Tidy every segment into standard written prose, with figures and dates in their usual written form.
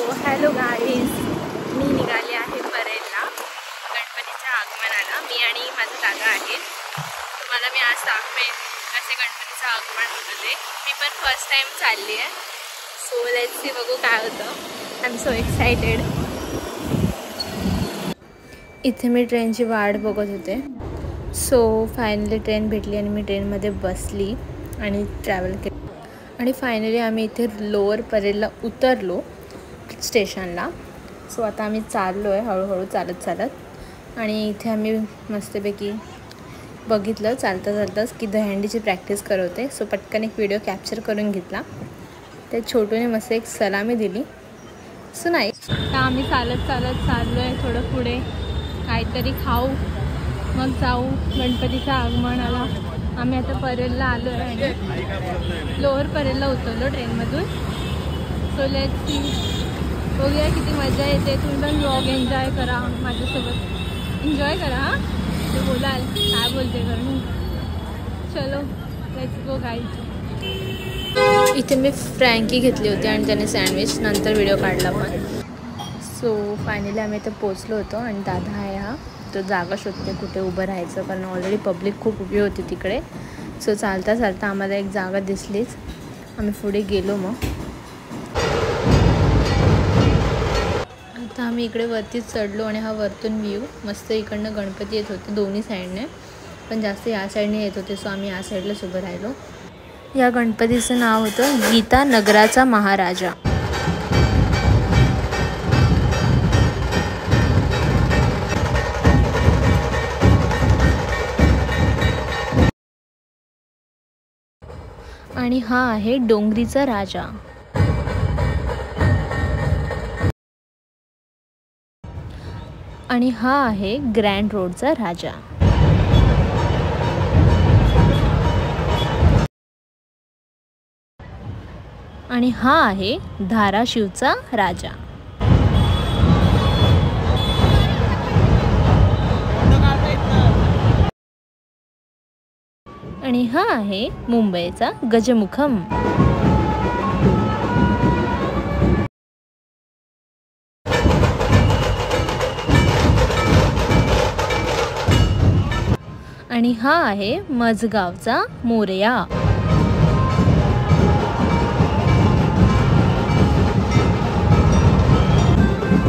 Hello guys, मी निघाले आहे परेलला गणपतीच्या आगमनाला. मी आणि माझा दादा आहेत. तुम्हाला मी आज दाखवेन कसे गणपतीचं आगमन होतं ते. मी पण फर्स्ट टाइम चालली आहे. सो लेट्स सी, बघू काय होतं. I am so excited. इथे मी ट्रेनची वाट बघत होते. सो फायनली ट्रेन भेटली आणि मी ट्रेनमध्ये बसली आणि ट्रॅव्हल केली. आणि फायनली आम्ही इथे लोअर परेलला उतरलो स्टेशनला. सो आता आम्ही चाललो आहे हळूहळू चालत. आणि इथे आम्ही मस्तपैकी बघितलं चालता चालताच की दहीहंडीची प्रॅक्टिस करत होते. सो पटकन एक व्हिडिओ कॅप्चर करून घेतला. त्या छोटूने मस्त एक सलामी दिली. सो नाही, आता आम्ही चालत चाललो आहे. थोडं पुढे काहीतरी खाऊ, मग जाऊ गणपतीच्या आगमनाला. आम्ही आता परेलला आलो आहे आणि लोअर परेलला उतरलो ट्रेनमधून. सो लेट्स सी, बघूया किती मजा येते. तुम्ही पण व्लॉग एन्जॉय करा, माझ्यासोबत एन्जॉय करा. हां, ते बोलाल काय बोलते करून. चलो लेट्स गो गाईज. इथे मी फ्रँकी घेतली होती आणि त्याने सँडविच, नंतर व्हिडिओ काढला पण. सो फायनली आम्ही इथे पोचलो होतो आणि दादा आहे हा, तो जागा शोधते कुठे उभं राहायचं, कारण ऑलरेडी पब्लिक खूप उभी होती तिकडे. सो चालता चालता आम्हाला एक जागा दिसलीच. आम्ही पुढे गेलो. मग आता आम्ही इकडे वरतीच चढलो आणि हा वरतून व्ह्यू मस्त. इकडनं गणपती येत होते दोन्ही साईडने, पण जास्त या साईडने येत होते. सो आम्ही या साईडलाच उभं राहिलो. या गणपतीचं नाव होतं गीता नगराचा महाराजा. आणि हा आहे डोंगरीचा राजा. आणि हा आहे ग्रँड रोडचा राजा. आणि हा आहे धाराशिवचा राजा. आणि हा आहे मुंबईचा गजमुखम. आणि हा आहे मजगावचा मोरया.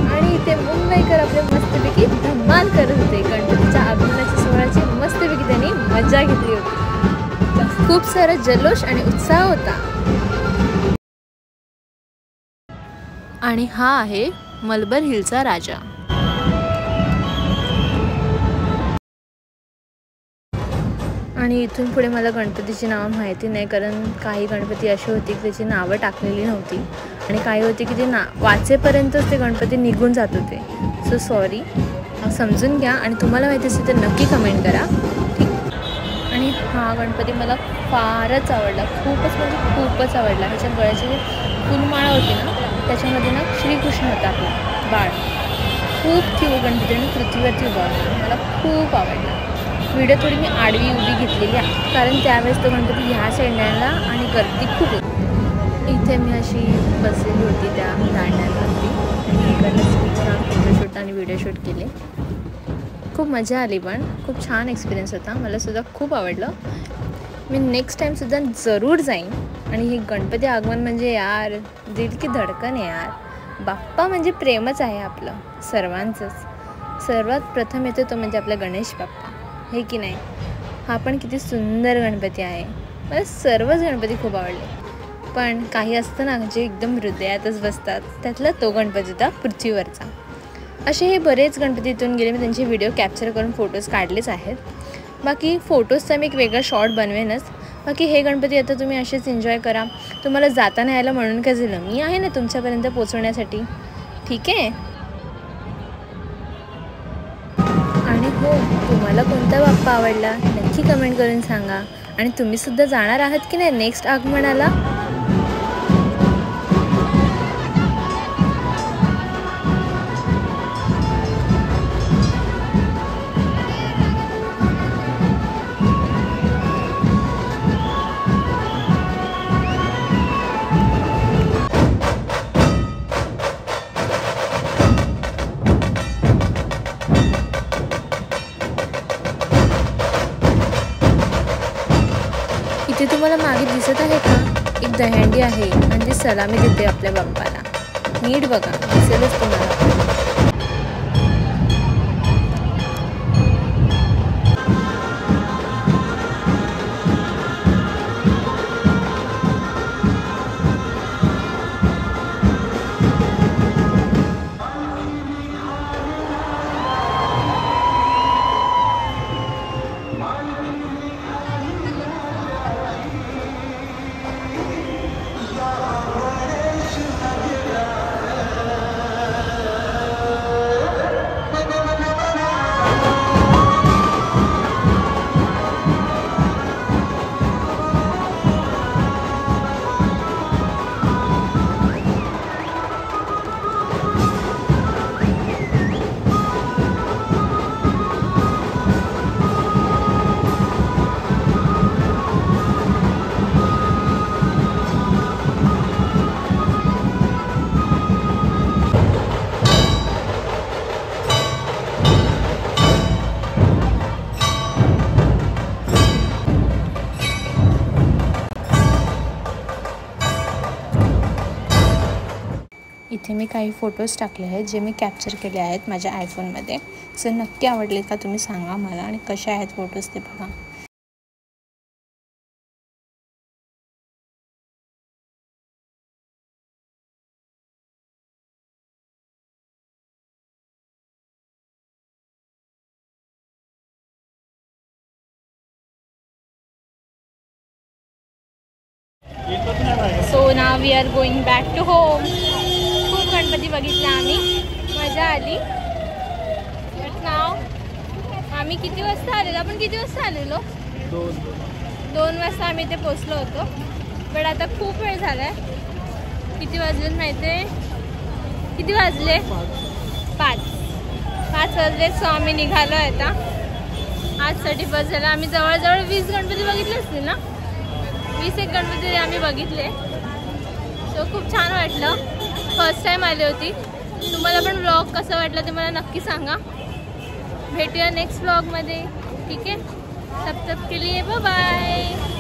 आणि इथे मुंबईकर आपले मस्तपैकी धमाल करत होते. गणपतीच्या आगमनाच्या सोहळ्याची मस्तपैकी त्यांनी मजा घेतली होती. खूप सारा जल्लोष आणि उत्साह होता. आणि हा आहे मलबार हिलचा राजा. आणि इथून पुढे मला गणपतीची नावं माहिती नाही, कारण काही गणपती अशी होती की त्याची नावं टाकलेली नव्हती आणि काही होती की ते वाचेपर्यंतच ते गणपती निघून जात होते. सो सॉरी, समजून घ्या. आणि तुम्हाला माहिती असेल तर नक्की कमेंट करा, ठीक. आणि हा गणपती मला फारच आवडला, खूपच म्हणजे खूपच आवडला. ह्याच्या गळ्याची जी फुलमाळा होती ना, त्याच्यामध्ये ना श्रीकृष्ण होता आपला बाळ. खूप क्यूट गणपती आणि पृथ्वीवरती उभा होता. मला खूप आवडला. व्हिडिओ थोडी मी आडवी उभी घेतलेली आहे, कारण त्यावेळेस तो गणपती ह्या साईडला आणि गर्दी खूप होती. इथे मी अशी बसलेली होती त्या दांड्यांवरती आणि इकडनं छान फोटोशूट आणि व्हिडिओ शूट केले. खूप मजा आली, पण खूप छान एक्सपिरियन्स होता. मलासुद्धा खूप आवडलं. मी नेक्स्ट टाईमसुद्धा जरूर जाईन. आणि हे गणपती आगमन म्हणजे यार दिल की धडकन आहे यार. बाप्पा म्हणजे प्रेमच आहे आपलं सर्वांचंच. सर्वात प्रथम येतो तो म्हणजे आपला गणेश बाप्पा, हे की नाही. हा पण किती सुंदर गणपती आहे. मला सर्वच गणपती खूप आवडले, पण काही असतं ना जे एकदम हृदयातच बसतात, त्यातला तो गणपती होता पृथ्वीवरचा. असे हे बरेच गणपती इथून गेले. मी त्यांचे व्हिडिओ कॅप्चर करून फोटोज काढलेच आहेत. बाकी फोटोजचा मी एक वेगळा शॉर्ट बनवेनच. बाकी हे गणपती आता तुम्ही असेच एन्जॉय करा. तुम्हाला जाताना यायला म्हणून काय झालं, मी आहे ना तुमच्यापर्यंत पोचवण्यासाठी, ठीक आहे. आणि हो, तुम्हाला कोणता बाप्पा आवडला नक्की कमेंट करून सांगा. आणि तुम्हीसुद्धा जाणार आहात की नाही नेक्स्ट आगमनाला. दिसत आहे का, एक दहीहंडी आहे आणि ती सलामी देते आपल्या बाप्पाला. नीट बघा, दिसेलच तुम्हाला. इथे मी काही फोटोज टाकले आहेत जे मी कॅप्चर केले आहेत माझ्या आयफोनमध्ये. सो नक्की आवडले का तुम्ही सांगा मला, आणि कसे आहेत फोटोज ते बघा. So now we are going back to home. खूप गणपती बघितला आम्ही, मजा आली. बट नाव आम्ही किती वाजता आलेलो, आपण किती वाजता आलेलो? 2 वाजता आम्ही इथे पोचलो होतो. बट आता खूप वेळ झाला आहे. किती वाजले माहिती आहे? किती वाजले? 5 वाजले. सो आम्ही निघालो आहे आता. आजसाठी बस झाला. आम्ही जवळजवळ 20 गणपती बघितले असतील ना. 20 गणपती आम्ही बघितले. सो खूप छान वाटलं. फर्स्ट टाईम आली होती. तुम्हाला पण व्लॉग कसं वाटलं ते मला नक्की सांगा. भेटूया नेक्स्ट व्लॉगमध्ये. ठीक आहे, तब तक के लिए बाय बाय.